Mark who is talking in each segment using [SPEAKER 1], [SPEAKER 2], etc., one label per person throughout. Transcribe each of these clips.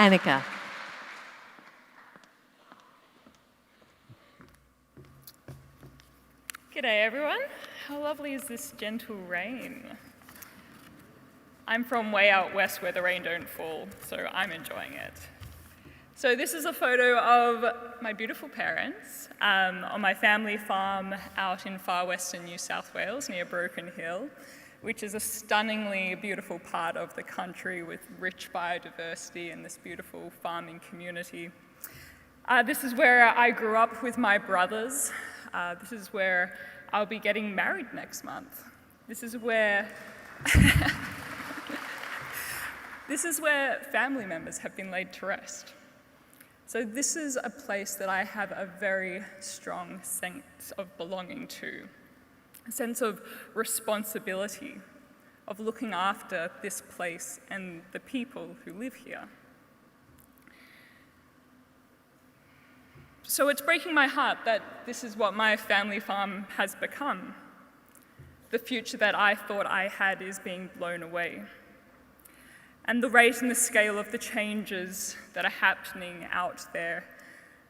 [SPEAKER 1] Anika.
[SPEAKER 2] G'day everyone. How lovely is this gentle rain? I'm from way out west where the rain don't fall, so I'm enjoying it. So this is a photo of my beautiful parents on my family farm out in far western New South Wales near Broken Hill, which is a stunningly beautiful part of the country with rich biodiversity and this beautiful farming community. This is where I grew up with my brothers. This is where I'll be getting married next month. This is where family members have been laid to rest. So this is a place that I have a very strong sense of belonging to, a sense of responsibility, of looking after this place and the people who live here. So it's breaking my heart that this is what my family farm has become. The future that I thought I had is being blown away. And the rate and the scale of the changes that are happening out there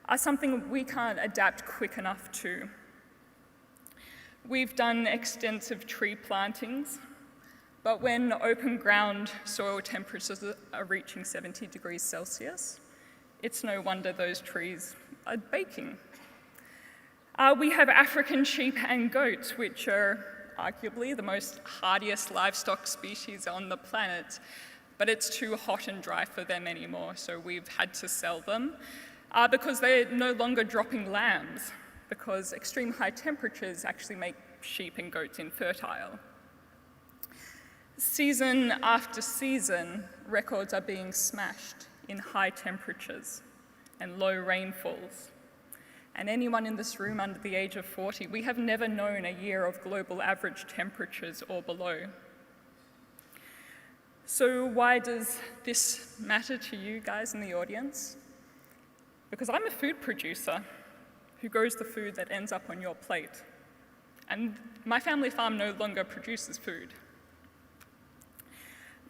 [SPEAKER 2] are something we can't adapt quick enough to. We've done extensive tree plantings, but when open ground soil temperatures are reaching 70 degrees Celsius, it's no wonder those trees are baking. We have African sheep and goats, which are arguably the most hardiest livestock species on the planet, but it's too hot and dry for them anymore, so we've had to sell them because they're no longer dropping lambs, because extreme high temperatures actually make sheep and goats infertile. Season after season, records are being smashed in high temperatures and low rainfalls. And anyone in this room under the age of 40, we have never known a year of global average temperatures or below. So why does this matter to you guys in the audience? Because I'm a food producer who grows the food that ends up on your plate. And my family farm no longer produces food.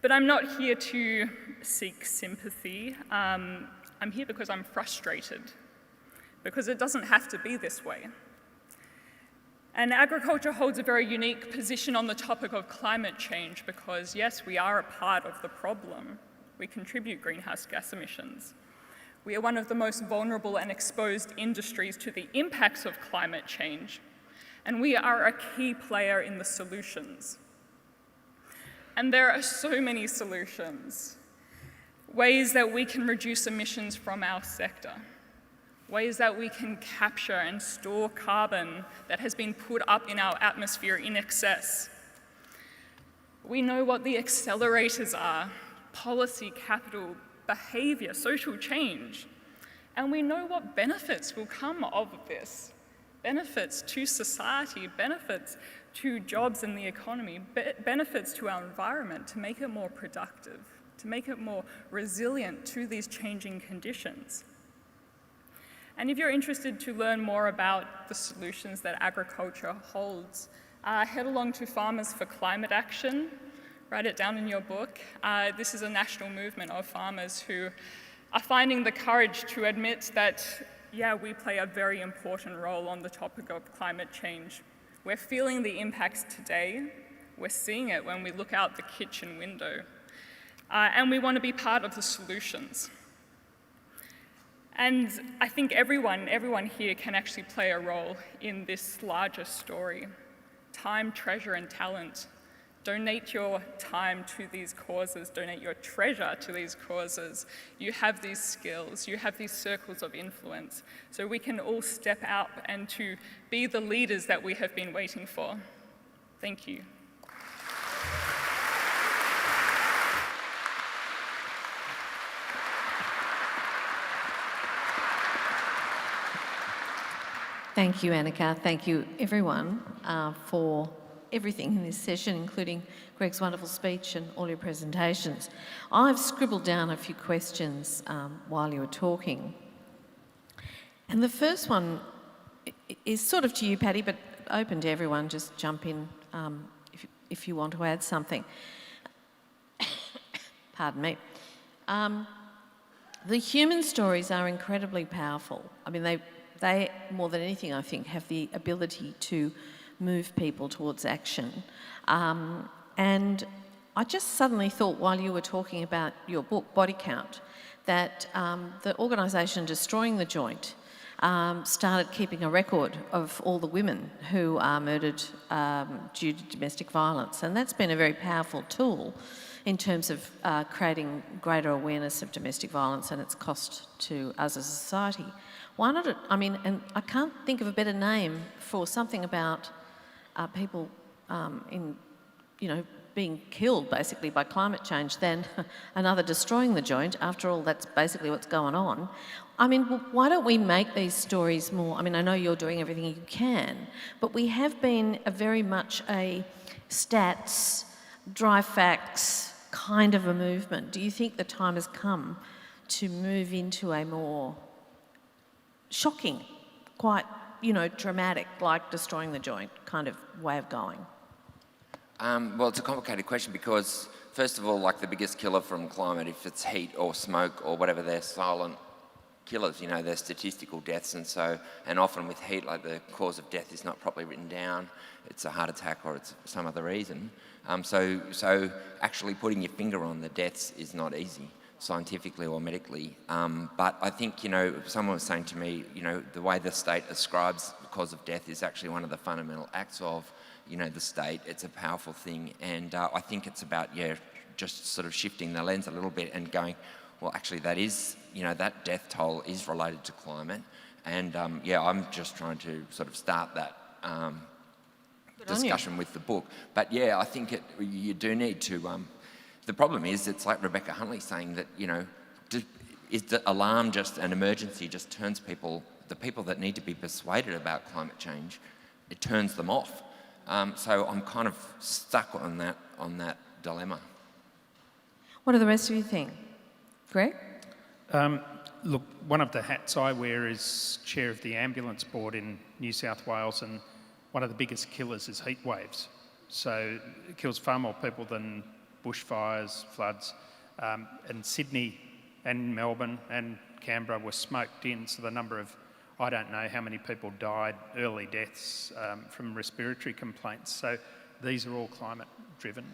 [SPEAKER 2] But I'm not here to seek sympathy. I'm here because I'm frustrated, because it doesn't have to be this way. And agriculture holds a very unique position on the topic of climate change because, yes, we are a part of the problem. We contribute greenhouse gas emissions. We are one of the most vulnerable and exposed industries to the impacts of climate change, and we are a key player in the solutions. And there are so many solutions, ways that we can reduce emissions from our sector, ways that we can capture and store carbon that has been put up in our atmosphere in excess. We know what the accelerators are: policy, capital, behaviour, social change. And we know what benefits will come of this. Benefits to society, benefits to jobs in the economy, benefits to our environment to make it more productive, to make it more resilient to these changing conditions. And if you're interested to learn more about the solutions that agriculture holds, head along to Farmers for Climate Action. Write it down in your book. This is a national movement of farmers who are finding the courage to admit that, yeah, we play a very important role on the topic of climate change. We're feeling the impacts today. We're seeing it when we look out the kitchen window. And we want to be part of the solutions. And I think everyone here can actually play a role in this larger story. Time, treasure, and talent. Donate your time to these causes, donate your treasure to these causes. You have these skills, you have these circles of influence, so we can all step out and to be the leaders that we have been waiting for. Thank you.
[SPEAKER 1] Thank you, Anika. Thank you, everyone, for everything in this session, including Greg's wonderful speech and all your presentations. I've scribbled down a few questions while you were talking. And the first one is sort of to you, Paddy, but open to everyone. Just jump in if you want to add something. Pardon me. The human stories are incredibly powerful. I mean, they more than anything, I think, have the ability to move people towards action. And I just suddenly thought, while you were talking about your book, Body Count, that the organisation Destroying the Joint started keeping a record of all the women who are murdered due to domestic violence. And that's been a very powerful tool in terms of creating greater awareness of domestic violence and its cost to us as a society. Why not, and I can't think of a better name for something about people being killed basically by climate change than another Destroying the Joint. After all, that's basically what's going on. I mean, why don't we make these stories more? I mean, I know you're doing everything you can, but we have been very much a stats, dry facts kind of a movement. Do you think the time has come to move into a more shocking, quite, dramatic, like Destroying the Joint kind of way of going?
[SPEAKER 3] Well, it's a complicated question because, first of all, like the biggest killer from climate, if it's heat or smoke or whatever, they're silent killers, they're statistical deaths, and often with heat, like the cause of death is not properly written down, it's a heart attack or it's some other reason. So actually putting your finger on the deaths is not easy, scientifically or medically. But I think, someone was saying to me, the way the state ascribes the cause of death is actually one of the fundamental acts of, the state. It's a powerful thing. And I think it's about, just sort of shifting the lens a little bit and going, well, actually that is, that death toll is related to climate. And I'm just trying to sort of start that discussion with the book. But I think you do need to, the problem is it's like Rebecca Huntley saying that, is the alarm just an emergency just turns the people that need to be persuaded about climate change, it turns them off. So I'm kind of stuck on that dilemma.
[SPEAKER 1] What do the rest of you think? Greg?
[SPEAKER 4] Look, one of the hats I wear is chair of the ambulance board in New South Wales, and one of the biggest killers is heat waves. So it kills far more people than bushfires, floods. And Sydney and Melbourne and Canberra were smoked in, so the number of, I don't know how many people died, early deaths from respiratory complaints. So these are all climate driven.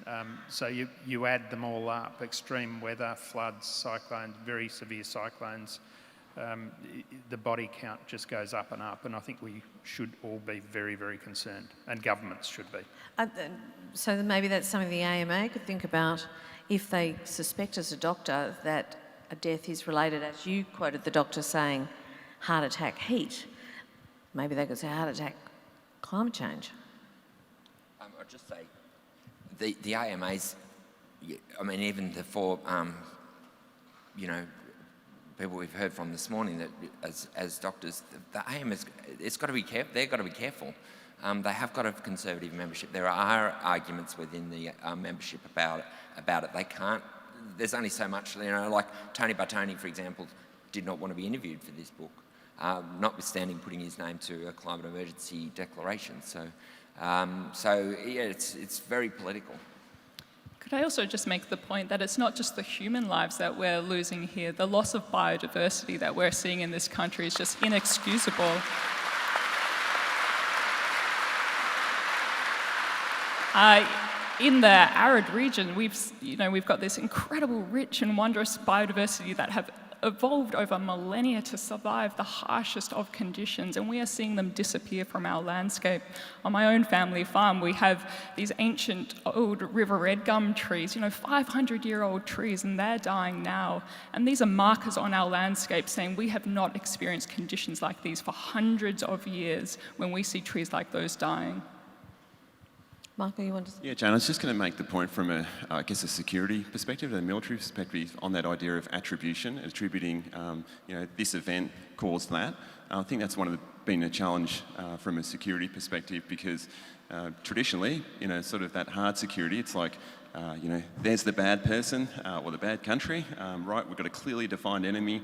[SPEAKER 4] So you add them all up, extreme weather, floods, cyclones, very severe cyclones, the body count just goes up, and I think we should all be very, very concerned, and governments should be.
[SPEAKER 1] So maybe that's something the AMA could think about if they suspect as a doctor that a death is related, as you quoted the doctor saying, heart attack, heat. Maybe they could say heart attack, climate change.
[SPEAKER 3] I'd just say the AMAs, even the four, people we've heard from this morning that as doctors, the AMAs, they've got to be careful. They have got a conservative membership. There are arguments within the membership about it. They can't. There's only so much. Like Tony Bartoni, for example, did not want to be interviewed for this book, notwithstanding putting his name to a climate emergency declaration. So it's very political.
[SPEAKER 2] Could I also just make the point that it's not just the human lives that we're losing here. The loss of biodiversity that we're seeing in this country is just inexcusable. In the arid region, we've got this incredible, rich and wondrous biodiversity that have evolved over millennia to survive the harshest of conditions, and we are seeing them disappear from our landscape. On my own family farm, we have these ancient old river red gum trees, 500-year-old trees, and they're dying now. And these are markers on our landscape saying we have not experienced conditions like these for hundreds of years when we see trees like those dying.
[SPEAKER 1] Michael, you want to...
[SPEAKER 5] Yeah, Jan, I was just going to make the point from a security perspective, a military perspective, on that idea of attribution, attributing, this event caused that. I think that's been a challenge from a security perspective because traditionally, sort of that hard security, it's like, there's the bad person or the bad country, right? We've got a clearly defined enemy,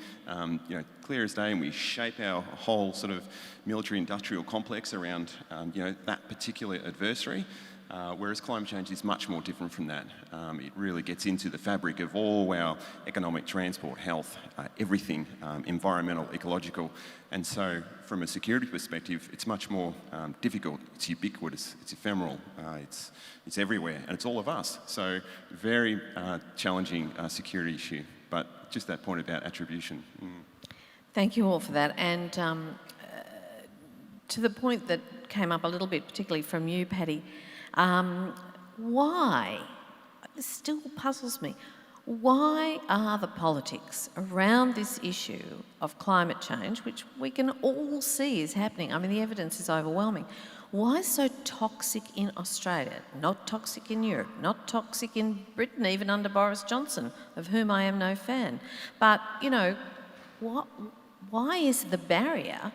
[SPEAKER 5] clear as day, and we shape our whole sort of military-industrial complex around, that particular adversary. whereas climate change is much more different from that. It really gets into the fabric of all our economic, transport, health, everything, environmental, ecological. And so from a security perspective, it's much more difficult. It's ubiquitous, it's ephemeral, it's everywhere, and it's all of us. So very challenging security issue, but just that point about attribution.
[SPEAKER 1] Thank you all for that. And to the point that came up a little bit, particularly from you, Paddy, why, this still puzzles me, why are the politics around this issue of climate change, which we can all see is happening, I mean the evidence is overwhelming, why so toxic in Australia, not toxic in Europe, not toxic in Britain, even under Boris Johnson, of whom I am no fan, but, you know, why is the barrier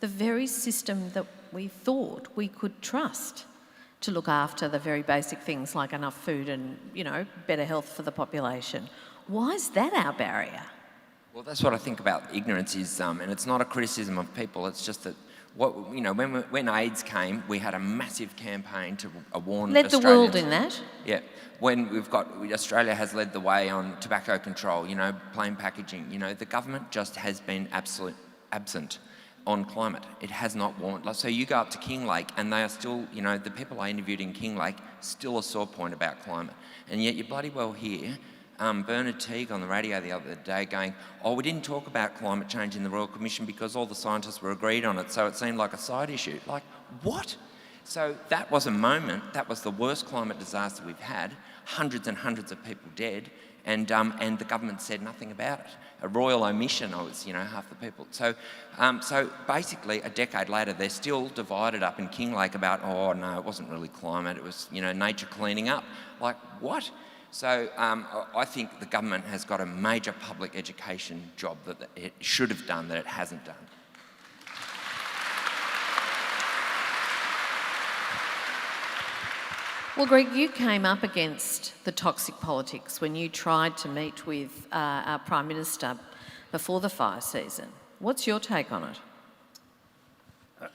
[SPEAKER 1] the very system that we thought we could trust to look after the very basic things like enough food and, you know, better health for the population? Why is that our barrier?
[SPEAKER 3] Well, that's what I think about ignorance is, and it's not a criticism of people, it's just that, when AIDS came, we had a massive campaign to warn
[SPEAKER 1] Led
[SPEAKER 3] Australians.
[SPEAKER 1] the world in that.
[SPEAKER 3] Yeah. When Australia has led the way on tobacco control, you know, plain packaging, you know, the government just has been absent on climate. It has not warned. So you go up to Kinglake and they are still, you know, the people I interviewed in Kinglake, still a sore point about climate. And yet you bloody well hear Bernard Teague on the radio the other day going, oh, we didn't talk about climate change in the Royal Commission because all the scientists were agreed on it, so it seemed like a side issue. Like, what? So that was a moment, that was the worst climate disaster we've had, hundreds and hundreds of people dead, and the government said nothing about it. A royal omission, half the people. So basically, a decade later, they're still divided up in Kinglake about, oh no, it wasn't really climate, it was, nature cleaning up. Like, what? So I think the government has got a major public education job that it should have done that it hasn't done.
[SPEAKER 1] Well, Greg, you came up against the toxic politics when you tried to meet with our Prime Minister before the fire season. What's your take on it?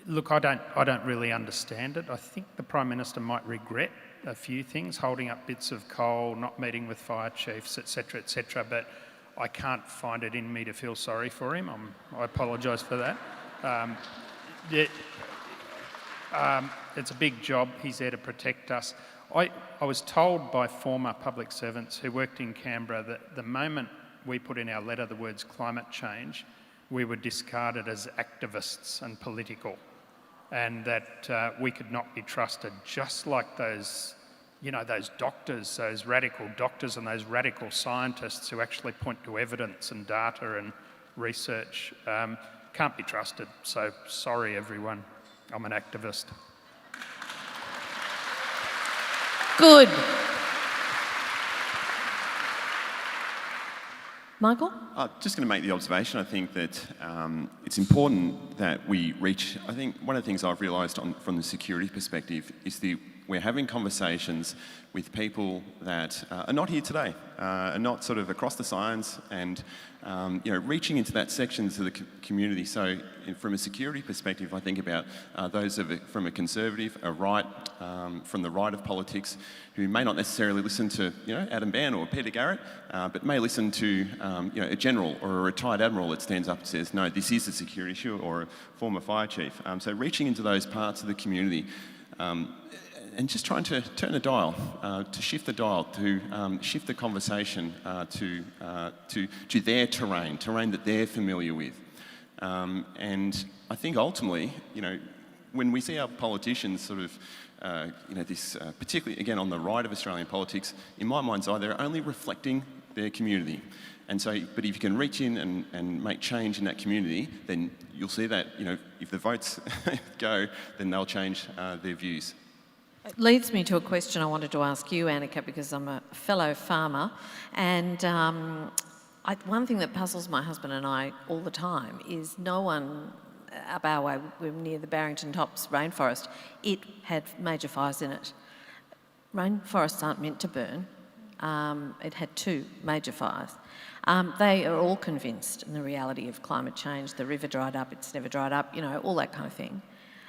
[SPEAKER 4] Look, I don't really understand it. I think the Prime Minister might regret a few things, holding up bits of coal, not meeting with fire chiefs, etc., but I can't find it in me to feel sorry for him. I apologise for that. It's a big job. He's there to protect us. I was told by former public servants who worked in Canberra that the moment we put in our letter the words climate change, we were discarded as activists and political, and that we could not be trusted, just like those doctors, those radical doctors and those radical scientists who actually point to evidence and data and research, can't be trusted. So sorry, everyone. I'm an activist.
[SPEAKER 1] Good. Michael?
[SPEAKER 5] Just going to make the observation, I think that it's important that we reach, I think one of the things I've realised from the security perspective is we're having conversations with people that are not here today, are not sort of across the science and, reaching into that sections of the community. So from a security perspective, I think about those from a conservative, a right, from the right of politics, who may not necessarily listen to, Adam Bann or Peter Garrett, but may listen to, a general or a retired admiral that stands up and says, no, this is a security issue, or a former fire chief. So reaching into those parts of the community, and just trying to turn a dial, to shift the dial, to shift the conversation to their terrain that they're familiar with. And I think ultimately, when we see our politicians sort of, particularly again on the right of Australian politics, in my mind's eye, they're only reflecting their community. And so, but if you can reach in and make change in that community, then you'll see that, if the votes go, then they'll change their views.
[SPEAKER 1] It leads me to a question I wanted to ask you, Anika, because I'm a fellow farmer, and one thing that puzzles my husband and I all the time is no one up our way, we're near the Barrington Tops rainforest, it had major fires in it. Rainforests aren't meant to burn. It had 2 major fires. They are all convinced in the reality of climate change. The river dried up, it's never dried up, all that kind of thing.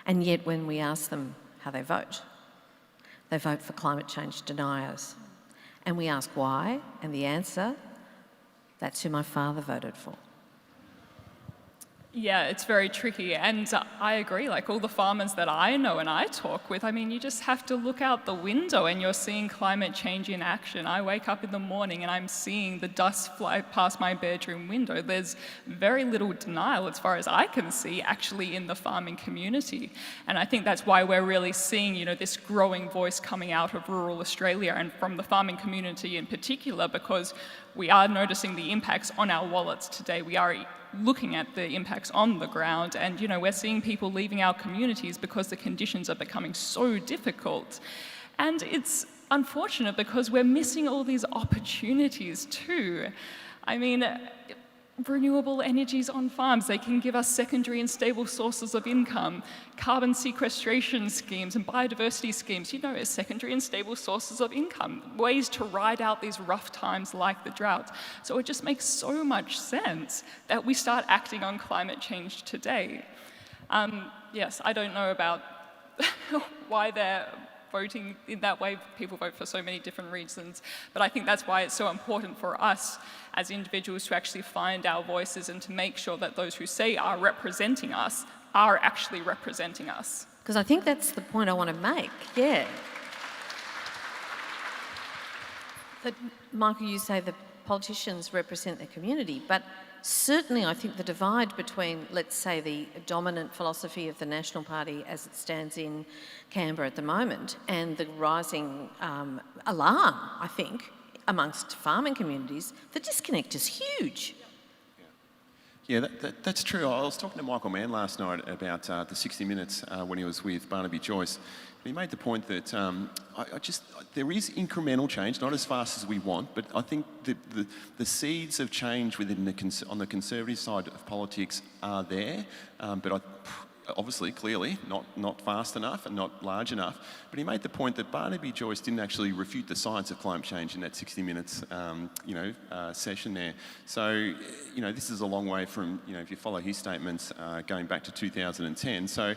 [SPEAKER 1] And yet when we ask them how they vote, they vote for climate change deniers. And we ask why, and the answer, that's who my father voted for.
[SPEAKER 2] Yeah, it's very tricky, and I agree, like all the farmers that I know and I talk with, I mean, you just have to look out the window and you're seeing climate change in action. I wake up in the morning and I'm seeing the dust fly past my bedroom window. There's very little denial, as far as I can see, actually in the farming community. And I think that's why we're really seeing, you know, this growing voice coming out of rural Australia and from the farming community in particular, because we are noticing the impacts on our wallets today. We are looking at the impacts on the ground, and you know, we're seeing people leaving our communities because the conditions are becoming so difficult. And it's unfortunate because we're missing all these opportunities too. I mean, renewable energies on farms, they can give us secondary and stable sources of income. Carbon sequestration schemes and biodiversity schemes, you know, as secondary and stable sources of income, ways to ride out these rough times like the drought. So it just makes so much sense that we start acting on climate change today. Yes, I don't know about why they're voting in that way. People vote for so many different reasons, but I think that's why it's so important for us as individuals to actually find our voices and to make sure that those who say are representing us are actually representing us.
[SPEAKER 1] Because I think that's the point I want to make, yeah. That, Michael, you say the politicians represent their community, but certainly I think the divide between, let's say, the dominant philosophy of the National Party as it stands in Canberra at the moment and the rising alarm, I think, amongst farming communities, the disconnect is huge.
[SPEAKER 5] Yeah, that's true. I was talking to Michael Mann last night about the 60 Minutes when he was with Barnaby Joyce. He made the point that there is incremental change, not as fast as we want, but I think the seeds of change within on the Conservative side of politics are there, but obviously, clearly, not fast enough and not large enough. But he made the point that Barnaby Joyce didn't actually refute the science of climate change in that 60 Minutes, session there. So, this is a long way from, if you follow his statements, going back to 2010. So,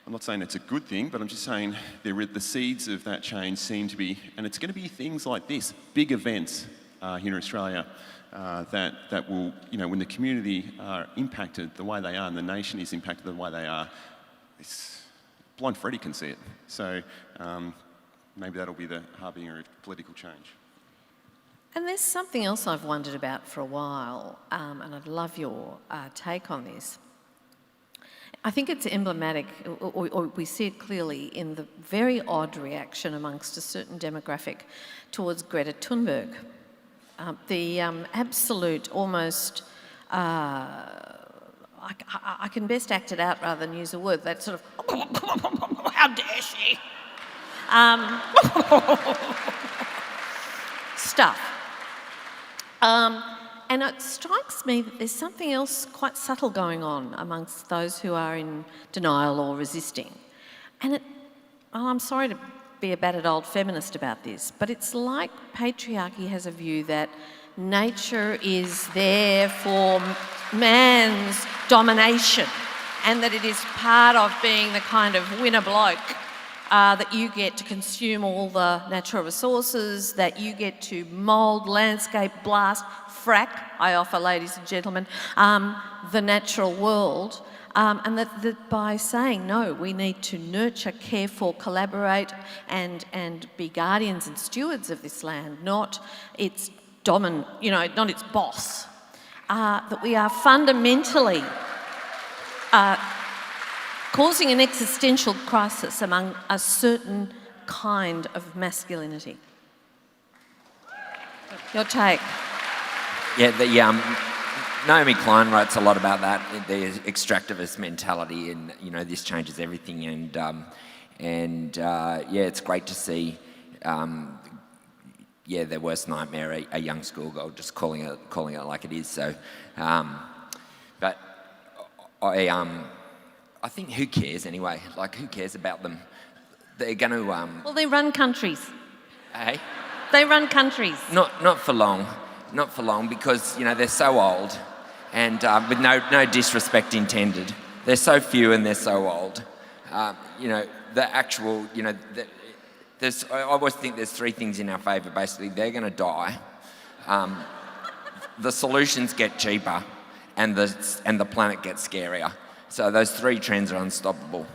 [SPEAKER 5] I'm not saying it's a good thing, but I'm just saying the seeds of that change seem to be, and it's going to be things like this, big events here in Australia that will, when the community are impacted the way they are and the nation is impacted the way they are, blind Freddie can see it. So maybe that'll be the harbinger of political change.
[SPEAKER 1] And there's something else I've wondered about for a while, and I'd love your take on this. I think it's emblematic, or we see it clearly in the very odd reaction amongst a certain demographic towards Greta Thunberg. The absolute, almost, I can best act it out rather than use a word, that sort of, how dare she, stuff. And it strikes me that there's something else quite subtle going on amongst those who are in denial or resisting. And I'm sorry to be a battered old feminist about this, but it's like patriarchy has a view that nature is there for man's domination and that it is part of being the kind of winner bloke that you get to consume all the natural resources, that you get to mould, landscape, blast, frack, I offer, ladies and gentlemen, the natural world. And that by saying, no, we need to nurture, care for, collaborate and be guardians and stewards of this land, not its not its boss, that we are fundamentally causing an existential crisis among a certain kind of masculinity. Your take?
[SPEAKER 3] Yeah, Naomi Klein writes a lot about that, the extractivist mentality, and this changes everything. And it's great to see. Their worst nightmare, a young schoolgirl, just calling it like it is. So, but I think who cares anyway? Like, who cares about them? They're going to.
[SPEAKER 1] Well, they run countries.
[SPEAKER 3] Hey.
[SPEAKER 1] They run countries.
[SPEAKER 3] Not for long. Not for long, because they're so old, and with no disrespect intended. They're so few and they're so old. The actual, I always think there's three things in our favour. Basically, they're going to die, the solutions get cheaper, and the planet gets scarier. So those three trends are unstoppable.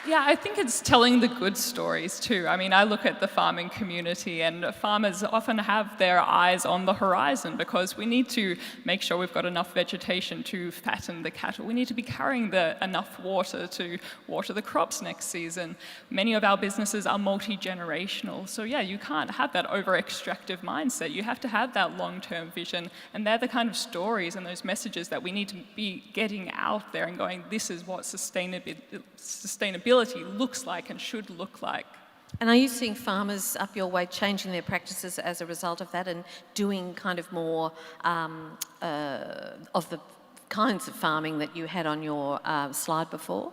[SPEAKER 2] Yeah, I think it's telling the good stories too. I mean, I look at the farming community, and farmers often have their eyes on the horizon because we need to make sure we've got enough vegetation to fatten the cattle. We need to be carrying enough water to water the crops next season. Many of our businesses are multi-generational. So yeah, you can't have that over-extractive mindset. You have to have that long-term vision. And they're the kind of stories and those messages that we need to be getting out there and going, this is what sustainability looks like and should look like.
[SPEAKER 1] And are you seeing farmers up your way changing their practices as a result of that and doing kind of more of the kinds of farming that you had on your slide before?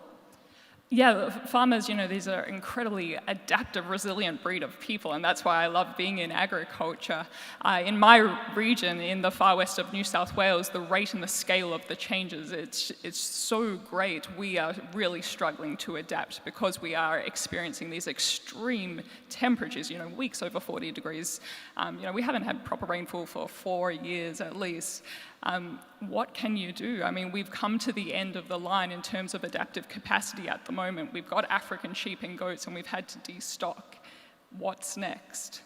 [SPEAKER 2] Yeah, farmers, these are incredibly adaptive, resilient breed of people, and that's why I love being in agriculture. In my region, in the far west of New South Wales, the rate and the scale of the changes, it's so great. We are really struggling to adapt because we are experiencing these extreme temperatures, weeks over 40 degrees. We haven't had proper rainfall for 4 years at least. What can you do? I mean, we've come to the end of the line in terms of adaptive capacity at the moment. We've got African sheep and goats, and we've had to destock. What's next?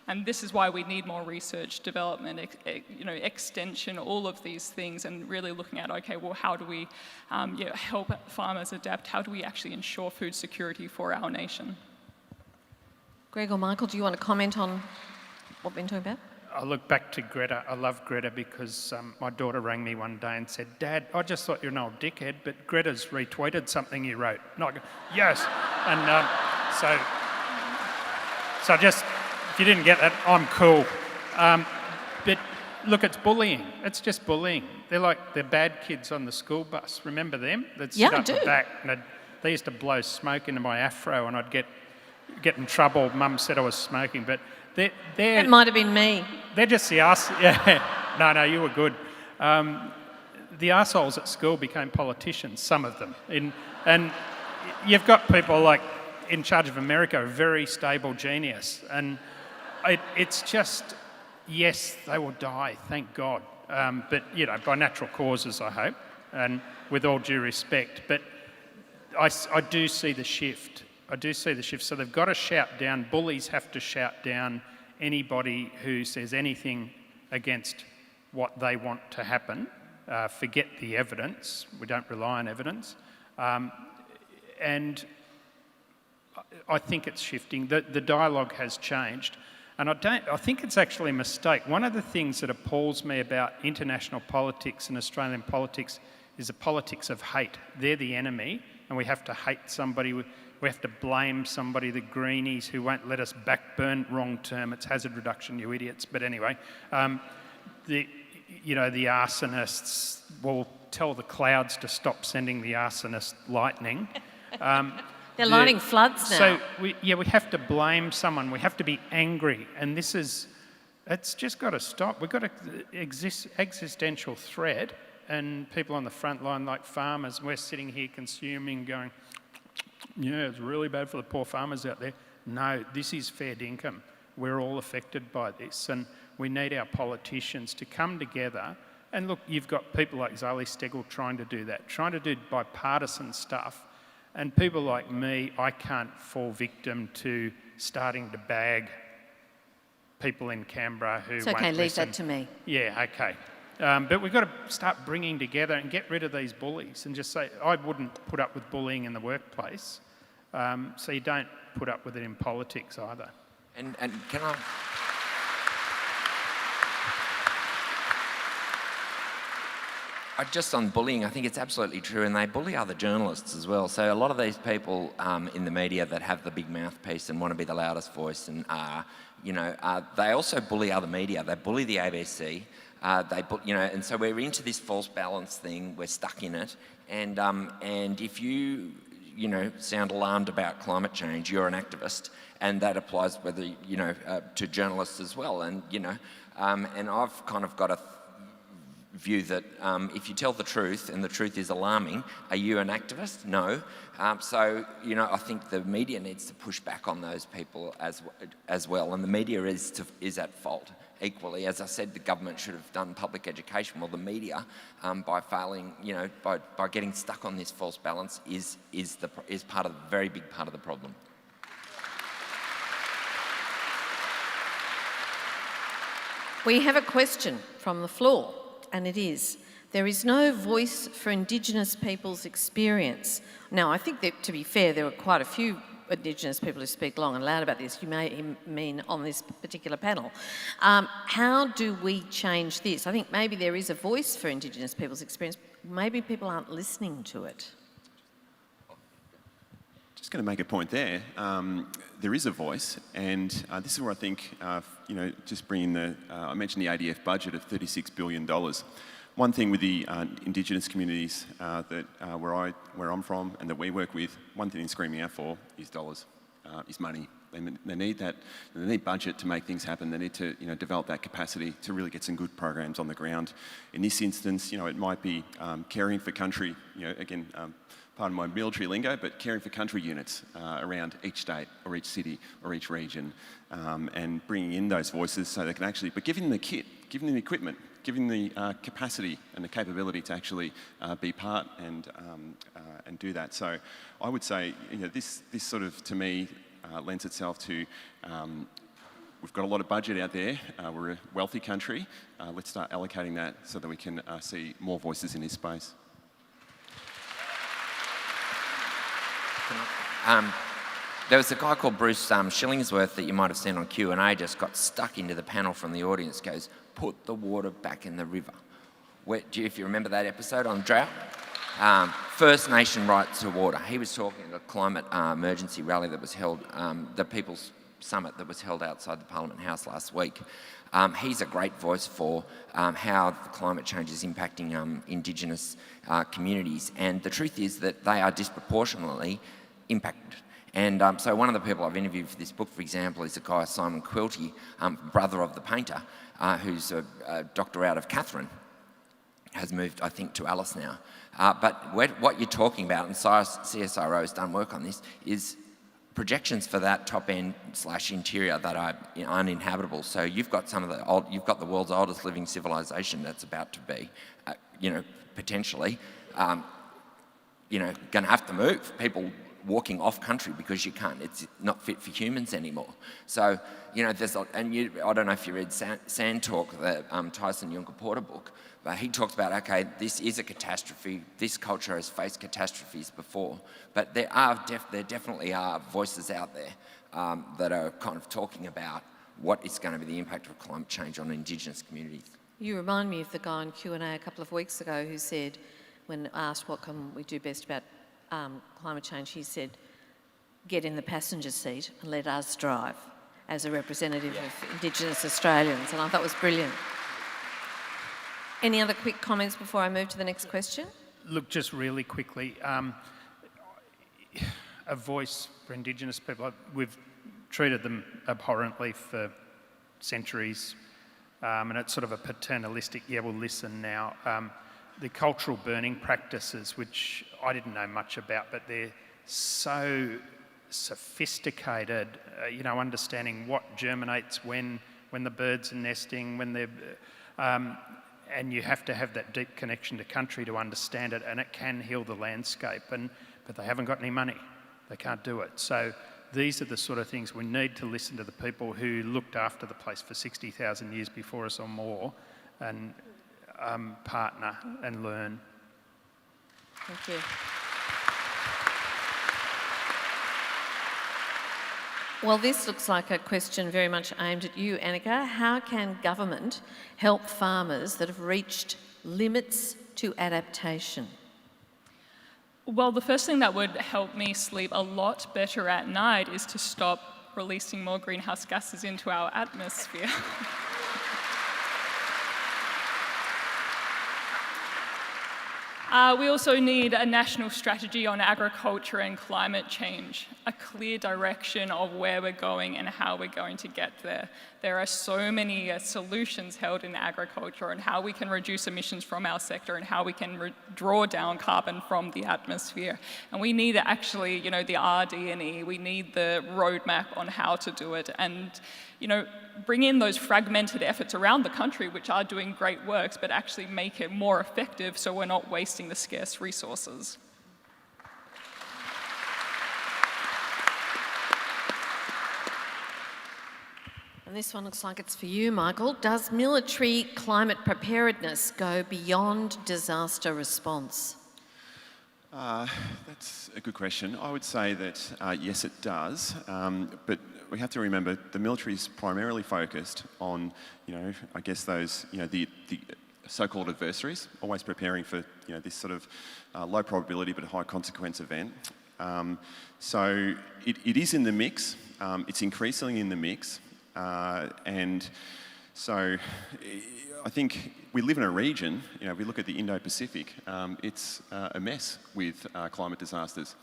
[SPEAKER 2] And this is why we need more research, development, extension, all of these things, and really looking at, okay, well, how do we help farmers adapt? How do we actually ensure food security for our nation?
[SPEAKER 1] Greg or Michael, do you want to comment on what we've been talking about?
[SPEAKER 4] I look back to Greta. I love Greta because my daughter rang me one day and said, Dad, I just thought you're an old dickhead, but Greta's retweeted something you wrote. And I go, yes. And so just, if you didn't get that, I'm cool. But look, it's bullying. It's just bullying. They're bad kids on the school bus. Remember them? They'd sit up the back and they used to blow smoke into my afro and I'd get in trouble. Mum said I was smoking, but
[SPEAKER 1] It might have been me.
[SPEAKER 4] They're just the arse. Yeah. No, you were good. The arseholes at school became politicians, some of them. And you've got people like in charge of America, a very stable genius. And it's just, yes, they will die, thank God. But, by natural causes, I hope, and with all due respect. But I do see the shift. So they've got to shout down. Bullies have to shout down anybody who says anything against what they want to happen. Forget the evidence. We don't rely on evidence. And I think it's shifting. The dialogue has changed. And I think it's actually a mistake. One of the things that appalls me about international politics and Australian politics is the politics of hate. They're the enemy, and we have to hate somebody. We have to blame somebody, the Greenies, who won't let us backburn. Wrong term, it's hazard reduction, you idiots. But anyway, the arsonists will tell the clouds to stop sending the arsonist lightning.
[SPEAKER 1] They're lighting floods now.
[SPEAKER 4] So, we have to blame someone. We have to be angry. And it's just got to stop. We've got an existential threat, and people on the front line, like farmers, we're sitting here consuming, going, yeah, it's really bad for the poor farmers out there. No, this is fair dinkum. We're all affected by this, and we need our politicians to come together. And look, you've got people like Zali Steggall trying to do that, trying to do bipartisan stuff. And people like me, I can't fall victim to starting to bag people in Canberra who won't listen.
[SPEAKER 1] It's okay, leave that to me.
[SPEAKER 4] Yeah, okay. But we've got to start bringing together and get rid of these bullies and just say, I wouldn't put up with bullying in the workplace, so you don't put up with it in politics either.
[SPEAKER 3] And can I... Just on bullying, I think it's absolutely true, and they bully other journalists as well. So a lot of these people in the media that have the big mouthpiece and want to be the loudest voice, and they also bully other media. They bully the ABC. And so we're into this false balance thing. We're stuck in it, and if you sound alarmed about climate change, you're an activist, and that applies whether to journalists as well. And and I've kind of got a view that if you tell the truth and the truth is alarming, are you an activist? No. So, you know, I think the media needs to push back on those people as well, and the media is at fault equally. As I said, the government should have done public education. Well, the media, by failing, you know, by getting stuck on this false balance, is part of, a very big part of the problem.
[SPEAKER 1] We have a question from the floor, and it is, there is no voice for Indigenous people's experience. Now, I think that, to be fair, there were quite a few Indigenous people who speak long and loud about this. You may mean on this particular panel. How do we change this? I think maybe there is a voice for Indigenous people's experience. Maybe people aren't listening to it.
[SPEAKER 5] Just going to make a point there. There is a voice, and this is where I think, you know, just bringing the, I mentioned the ADF budget of $36 billion. One thing with the Indigenous communities where I'm from and that we work with, one thing they're screaming out for is dollars, is money. They need that. They need budget to make things happen. They need to, you know, develop that capacity to really get some good programs on the ground. In this instance, you know, it might be caring for country. You know, again, pardon my military lingo, but caring for country units around each state or each city or each region, and bringing in those voices so they can actually, but giving them the kit, giving them the equipment, giving the capacity and the capability to actually be part and do that. So I would say, you know, this sort of, to me, lends itself to, we've got a lot of budget out there, we're a wealthy country, let's start allocating that so that we can see more voices in this space.
[SPEAKER 3] There was a guy called Bruce Shillingsworth that you might have seen on Q&A, just got stuck into the panel from the audience, goes, put the water back in the river. If you remember that episode on drought? First Nation right to water. He was talking at a climate emergency rally that was held, the People's Summit that was held outside the Parliament House last week. He's a great voice for how climate change is impacting Indigenous communities, and the truth is that they are disproportionately impacted. And so one of the people I've interviewed for this book, for example, is a guy, Simon Quilty, brother of the painter, who's a doctor out of Catherine, has moved, I think, to Alice now. But what you're talking about, and CSIRO has done work on this, is projections for that top end / interior that are uninhabitable. So you've got you've got the world's oldest living civilization that's about to be, you know, potentially, you know, going to have to move. People walking off country because you can't, it's not fit for humans anymore. So, you know, I don't know if you read Sand Talk, the Tyson Yunkaporta book, but he talks about, okay, this is a catastrophe, this culture has faced catastrophes before, but there definitely are voices out there that are kind of talking about what is going to be the impact of climate change on Indigenous communities.
[SPEAKER 1] You remind me of the guy on Q&A a couple of weeks ago who said, when asked what can we do best about climate change, he said, get in the passenger seat and let us drive, as a representative of Indigenous Australians, and I thought it was brilliant. Any other quick comments before I move to the next question?
[SPEAKER 4] Look, just really quickly, a voice for Indigenous people. We've treated them abhorrently for centuries, and it's sort of a paternalistic, yeah, we'll listen now. The cultural burning practices, which I didn't know much about, but they're so sophisticated, you know, understanding what germinates when the birds are nesting, when they're... and you have to have that deep connection to country to understand it, and it can heal the landscape, but they haven't got any money. They can't do it. So these are the sort of things we need to listen to the people who looked after the place for 60,000 years before us or more, and partner and learn.
[SPEAKER 1] Thank you. Well, this looks like a question very much aimed at you, Anika. How can government help farmers that have reached limits to adaptation?
[SPEAKER 2] Well, the first thing that would help me sleep a lot better at night is to stop releasing more greenhouse gases into our atmosphere. We also need a national strategy on agriculture and climate change, a clear direction of where we're going and how we're going to get there. There are so many solutions held in agriculture and how we can reduce emissions from our sector and how we can draw down carbon from the atmosphere. And we need actually, the RD&E, we need the roadmap on how to do it and, bring in those fragmented efforts around the country which are doing great works, but actually make it more effective so we're not wasting the scarce resources.
[SPEAKER 1] And this one looks like it's for you, Michael. Does military climate preparedness go beyond disaster response?
[SPEAKER 5] That's a good question. I would say that yes, it does, but we have to remember the military is primarily focused on, I guess those, the so-called adversaries, always preparing for, this sort of low probability but high consequence event. So it is in the mix. It's increasingly in the mix, and so I think we live in a region, if we look at the Indo-Pacific, it's a mess with climate disasters.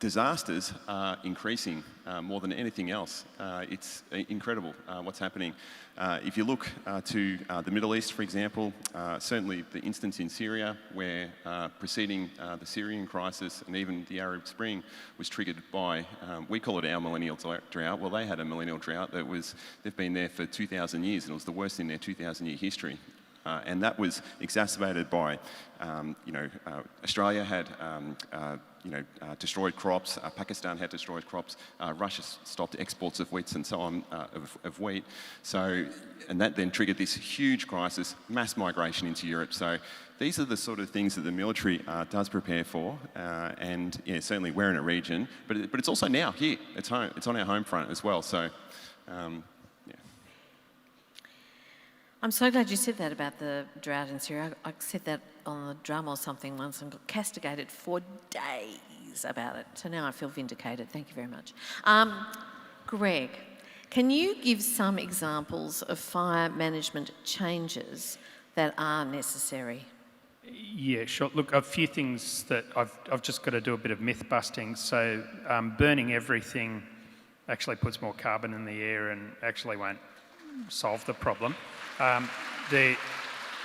[SPEAKER 5] Disasters are increasing more than anything else. It's incredible what's happening. If you look to the Middle East, for example, certainly the instance in Syria where preceding the Syrian crisis and even the Arab Spring was triggered by, we call it our millennial drought. Well, they had a millennial drought they've been there for 2,000 years and it was the worst in their 2,000-year history. And that was exacerbated by, Australia had, destroyed crops, Pakistan had destroyed crops, Russia stopped exports of wheat and so on, of wheat. So, and that then triggered this huge crisis, mass migration into Europe. So these are the sort of things that the military does prepare for. And yeah, certainly we're in a region, but it's also now here, it's home, it's on our home front as well. So,
[SPEAKER 1] I'm so glad you said that about the drought in Syria. I said that on the drum or something once and got castigated for days about it. So now I feel vindicated. Thank you very much. Greg, can you give some examples of fire management changes that are necessary?
[SPEAKER 4] Yeah, sure. Look, a few things that I've just got to do a bit of myth busting. So burning everything actually puts more carbon in the air and actually won't solve the problem.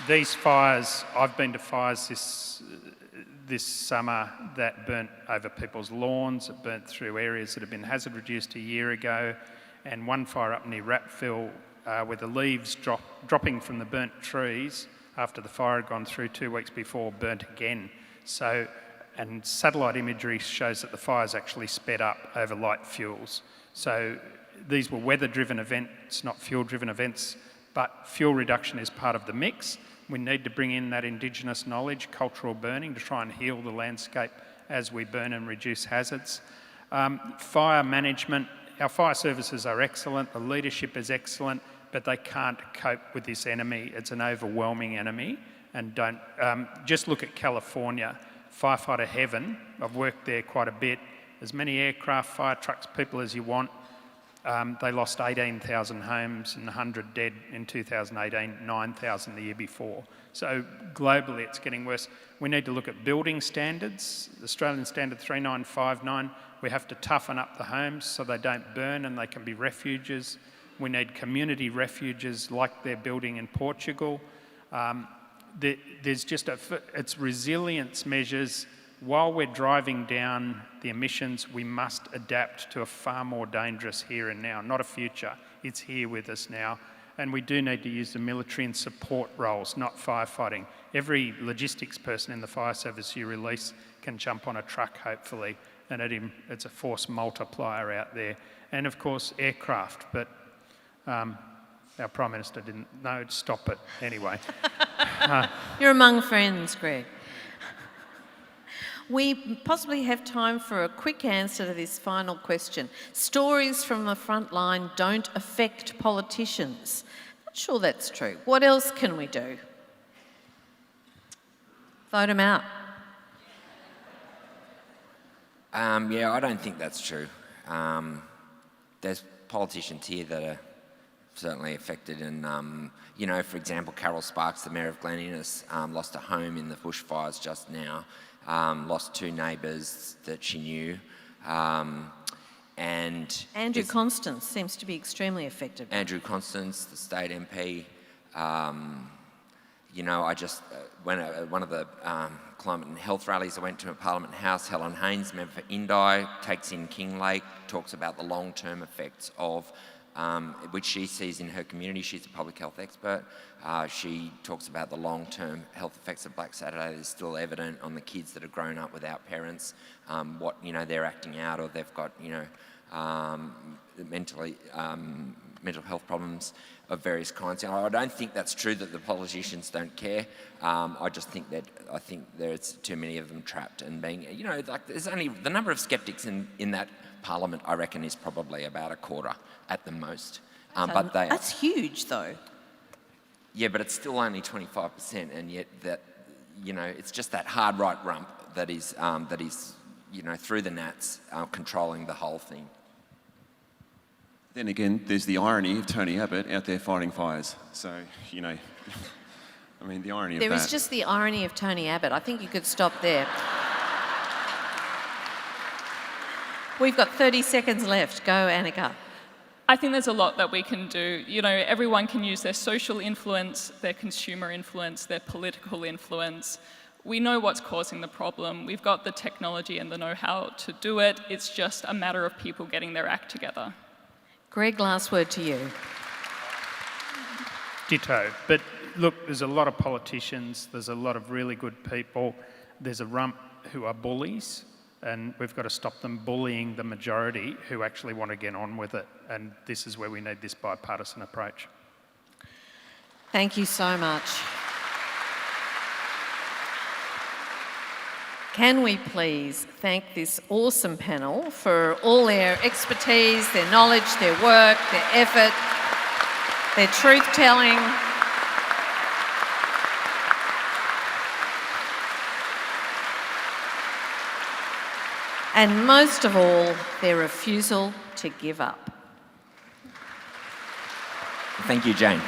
[SPEAKER 4] These fires, I've been to fires this summer that burnt over people's lawns, it burnt through areas that have been hazard reduced a year ago, and one fire up near Rapville where the leaves dropping from the burnt trees after the fire had gone through 2 weeks before burnt again. So, and satellite imagery shows that the fires actually sped up over light fuels. So these were weather-driven events, not fuel-driven events, but fuel reduction is part of the mix. We need to bring in that Indigenous knowledge, cultural burning, to try and heal the landscape as we burn and reduce hazards. Fire management, our fire services are excellent, the leadership is excellent, but they can't cope with this enemy. It's an overwhelming enemy, and don't, just look at California, firefighter heaven. I've worked there quite a bit. As many aircraft, fire trucks, people as you want. They lost 18,000 homes and 100 dead in 2018, 9,000 the year before. So globally it's getting worse. We need to look at building standards. Australian Standard 3959, we have to toughen up the homes so they don't burn and they can be refuges. We need community refuges like they're building in Portugal. There's just it's resilience measures. While we're driving down the emissions, we must adapt to a far more dangerous here and now, not a future. It's here with us now. And we do need to use the military in support roles, not firefighting. Every logistics person in the fire service you release can jump on a truck, hopefully, and it's a force multiplier out there. And of course, aircraft, but our Prime Minister didn't know to stop it anyway.
[SPEAKER 1] You're among friends, Greg. We possibly have time for a quick answer to this final question. Stories from the front line don't affect politicians. Not sure that's true. What else can we do? Vote them out.
[SPEAKER 3] Yeah, I don't think that's true. There's politicians here that are certainly affected. And, you know, for example, Carol Sparks, the Mayor of Glen Innes, lost a home in the bushfires just now, lost 2 neighbours that she knew. And
[SPEAKER 1] Andrew Constance seems to be extremely affected.
[SPEAKER 3] Andrew Constance, the state MP. You know, I just went at one of the climate and health rallies I went to at Parliament House. Helen Haynes, member for Indi, takes in Kinglake, talks about the long-term effects of which she sees in her community. She's a public health expert. She talks about the long-term health effects of Black Saturday. It's still evident on the kids that have grown up without parents, what, you know, they're acting out, or they've got, you know, mental health problems of various kinds. I don't think that's true that the politicians don't care. I just think that there's too many of them trapped and being, you know, like there's only the number of skeptics in that parliament, I reckon, is probably about a quarter at the most. But
[SPEAKER 1] that's huge, though.
[SPEAKER 3] Yeah, but it's still only 25%, and yet that, you know, it's just that hard right rump that is, you know, through the Nats, controlling the whole thing.
[SPEAKER 5] Then again, there's the irony of Tony Abbott out there fighting fires. So, you know, I mean, the irony of that.
[SPEAKER 1] There is just the irony of Tony Abbott. I think you could stop there. We've got 30 seconds left. Go, Anika.
[SPEAKER 2] I think there's a lot that we can do. You know, everyone can use their social influence, their consumer influence, their political influence. We know what's causing the problem. We've got the technology and the know-how to do it. It's just a matter of people getting their act together.
[SPEAKER 1] Greg, last word to you.
[SPEAKER 4] Ditto. But look, there's a lot of politicians, there's a lot of really good people, there's a rump who are bullies, and we've got to stop them bullying the majority who actually want to get on with it. And this is where we need this bipartisan approach.
[SPEAKER 1] Thank you so much. Can we please thank this awesome panel for all their expertise, their knowledge, their work, their effort, their truth-telling. And most of all, their refusal to give up.
[SPEAKER 3] Thank you, Jane.